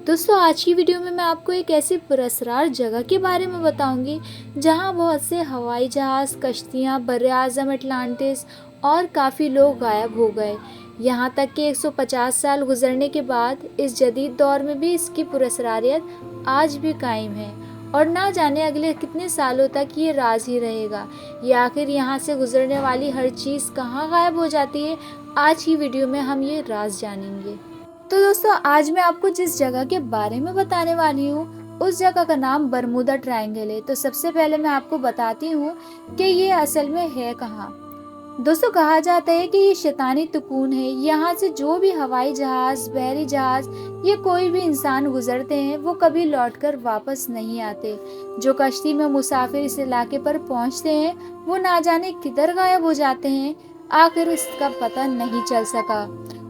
दोस्तों आज की वीडियो में मैं आपको एक ऐसी पुरस्कार जगह के बारे में बताऊंगी जहां बहुत से हवाई जहाज़, कश्तियां, बर्रे-आज़म अटलांटिस और काफ़ी लोग गायब हो गए। यहां तक कि 150 साल गुजरने के बाद इस जदीद दौर में भी इसकी पुरस्कारियत आज भी कायम है और ना जाने अगले कितने सालों तक ये राज ही रहेगा। या आखिर यहाँ से गुजरने वाली हर चीज़ कहाँ गायब हो जाती है, आज की वीडियो में हम ये राज जानेंगे। तो दोस्तों आज मैं आपको जिस जगह के बारे में बताने वाली हूँ उस जगह का नाम बरमूदा ट्रायंगल है। तो सबसे पहले मैं आपको बताती हूँ कि ये असल में है कहाँ। दोस्तों कहा जाता है कि ये शैतानी तुकून है। यहाँ से जो भी हवाई जहाज, बहरी जहाज या कोई भी इंसान गुजरते हैं वो कभी लौटकर वापस नहीं आते। जो कश्ती में मुसाफिर इस इलाके पर पहुँचते हैं वो ना जाने किधर गायब हो जाते हैं, आखिर इसका पता नहीं चल सका।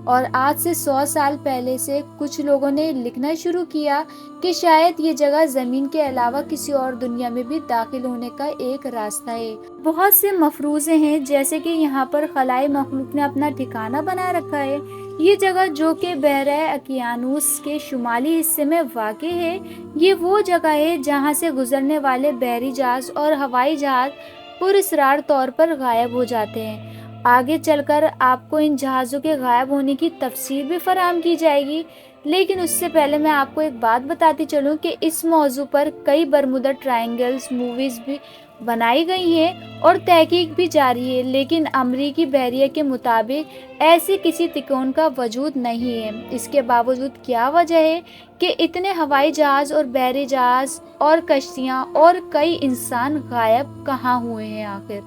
और आज से 100 साल पहले से कुछ लोगों ने लिखना शुरू किया कि शायद ये जगह जमीन के अलावा किसी और दुनिया में भी दाखिल होने का एक रास्ता है। बहुत से मफरूज़े हैं जैसे कि यहाँ पर खलाई मखलूक ने अपना ठिकाना बना रखा है। ये जगह जो कि बहरे अकियानूस के शुमाली हिस्से में वाक़ई है, ये वो जगह है जहाँ से गुजरने वाले बहरी जहाज और हवाई जहाज पुरस्कार तौर पर गायब हो जाते हैं। आगे चलकर आपको इन जहाज़ों के गायब होने की तफसील भी फराहम की जाएगी, लेकिन उससे पहले मैं आपको एक बात बताती चलूँ कि इस मौजू पर कई बरमूदा ट्रायंगल्स मूवीज़ भी बनाई गई हैं और तहकीक भी जारी है, लेकिन अमरीकी बहरिया के मुताबिक ऐसे किसी तिकोन का वजूद नहीं है। इसके बावजूद क्या वजह है कि इतने हवाई जहाज़ और बहरी जहाज़ और कश्तियाँ और कई इंसान गायब कहाँ हुए हैं आखिर।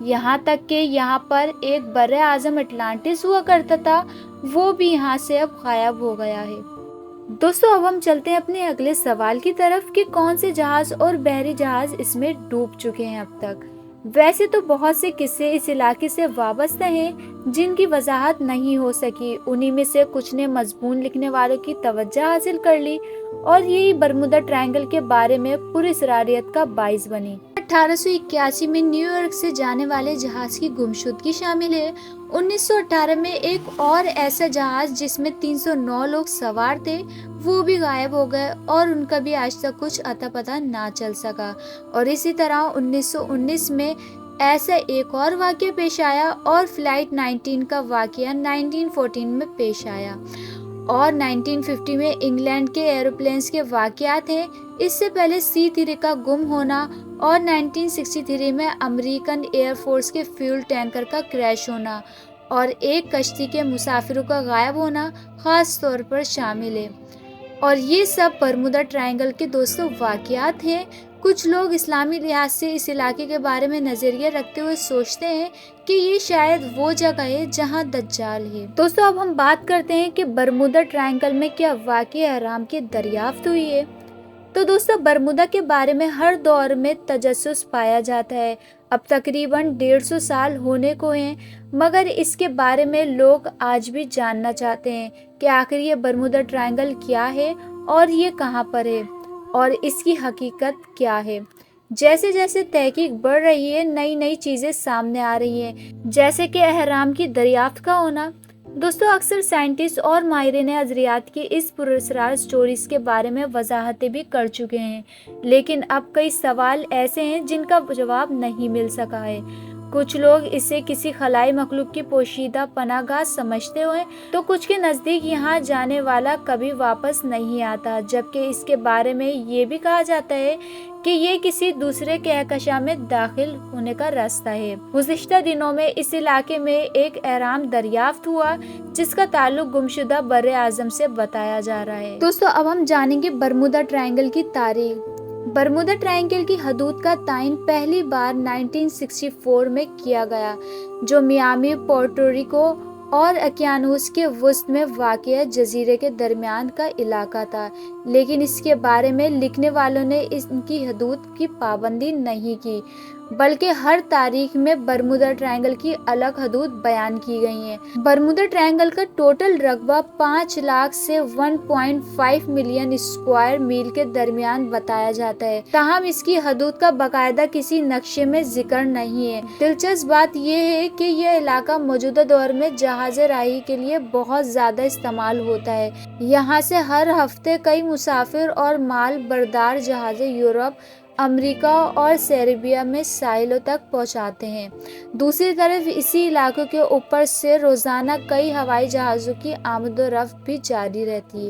यहाँ तक कि यहाँ पर एक बर्रे-आज़म अटलांटिस हुआ करता था, वो भी यहाँ से अब गायब हो गया है। दोस्तों अब हम चलते हैं अपने अगले सवाल की तरफ कि कौन से जहाज और बहरी जहाज इसमें डूब चुके हैं अब तक। वैसे तो बहुत से किस्से इस इलाके से वाबस्ता हैं जिनकी वजाहत नहीं हो सकी। उन्हीं में से कुछ ने मजमून लिखने वालों की तवज्जो हासिल कर ली और यही बरमूदा ट्रायंगल के बारे में पुरस्कारियत का बाइस बनी। 1881 में न्यूयॉर्क से जाने वाले जहाज की गुमशुदगी शामिल है। 1918 में एक और ऐसा जहाज जिसमें 309 लोग सवार थे वो भी गायब हो गए और उनका भी आज तक कुछ अता पता ना चल सका। और इसी तरह 1919 में ऐसा एक और वाक़या पेश आया और फ्लाइट 19 का वाक़या 1914 में पेश आया। और 1950 में इंग्लैंड के एरोप्लेन्स के वाक़यात हैं। इससे पहले C3 का गुम होना और 1963 में अमेरिकन एयरफोर्स के फ्यूल टैंकर का क्रैश होना और एक कश्ती के मुसाफिरों का गायब होना ख़ास तौर पर शामिल है। और ये सब बरमूदा ट्रायंगल के दोस्तों वाक़यात हैं। कुछ लोग इस्लामी लिहाज से इस इलाके के बारे में नज़रिया रखते हुए सोचते हैं कि ये शायद वो जगह है जहां दज्जाल है। दोस्तों अब हम बात करते हैं कि बरमूदा ट्रायंगल में क्या वाक़ई हराम की दरियाफ्त हुई है। तो दोस्तों बरमूदा के बारे में हर दौर में तजस्सुस पाया जाता है। अब तकरीबन 150 साल होने को हैं, मगर इसके बारे में लोग आज भी जानना चाहते हैं कि आखिर ये बरमूदा ट्रायंगल क्या है और ये कहाँ पर है और इसकी हकीकत क्या है। जैसे जैसे तहकीक बढ़ रही है नई नई चीज़ें सामने आ रही हैं, जैसे कि अहराम की दरियाफ्त का होना। दोस्तों अक्सर साइंटिस्ट और माहिरीन अज़रियात की इस पुरस्कार स्टोरीज के बारे में वजाहतें भी कर चुके हैं, लेकिन अब कई सवाल ऐसे हैं जिनका जवाब नहीं मिल सका है। कुछ लोग इसे किसी खलाई मखलूक की पोशीदा पनाहगाह समझते हुए तो कुछ के नज़दीक यहाँ जाने वाला कभी वापस नहीं आता, जबकि इसके बारे में ये भी कहा जाता है कि ये किसी दूसरे कहकशां में दाखिल होने का रास्ता है। गुज़िश्ता दिनों में इस इलाके में एक अहराम दरियाफ्त हुआ जिसका ताल्लुक गुमशुदा बर्रे-आज़म से बताया जा रहा है। दोस्तों अब हम जानेंगे बरमूदा ट्रायंगल की तारीख। बरमूदा ट्रायंगल की हदूद का तायन पहली बार 1964 में किया गया, जो मियामी, पोर्टो रिको और अकियानूस के वसत में वाक़या जजीरे के दरमियान का इलाका था, लेकिन इसके बारे में लिखने वालों ने इनकी हदूद की पाबंदी नहीं की। बल्कि हर तारीख में बरमूडा ट्रायंगल की अलग हदूद बयान की गई हैं। बरमूडा ट्रायंगल का टोटल रकबा 5 लाख से 1.5 मिलियन स्क्वायर मील के दरमियान बताया जाता है। ताहम इसकी हदूद का बाकायदा किसी नक्शे में जिक्र नहीं है। दिलचस्प बात यह है कि यह इलाका मौजूदा दौर में जहाज राही के लिए बहुत ज्यादा इस्तेमाल होता है। यहाँ से हर हफ्ते कई मुसाफिर और माल बरदार जहाज़ें यूरोप, अमेरिका और सेर्बिया में साहिलों तक पहुँचाते हैं। दूसरी तरफ इसी इलाकों के ऊपर से रोजाना कई हवाई जहाज़ों की आमद व रफ्त भी जारी रहती है।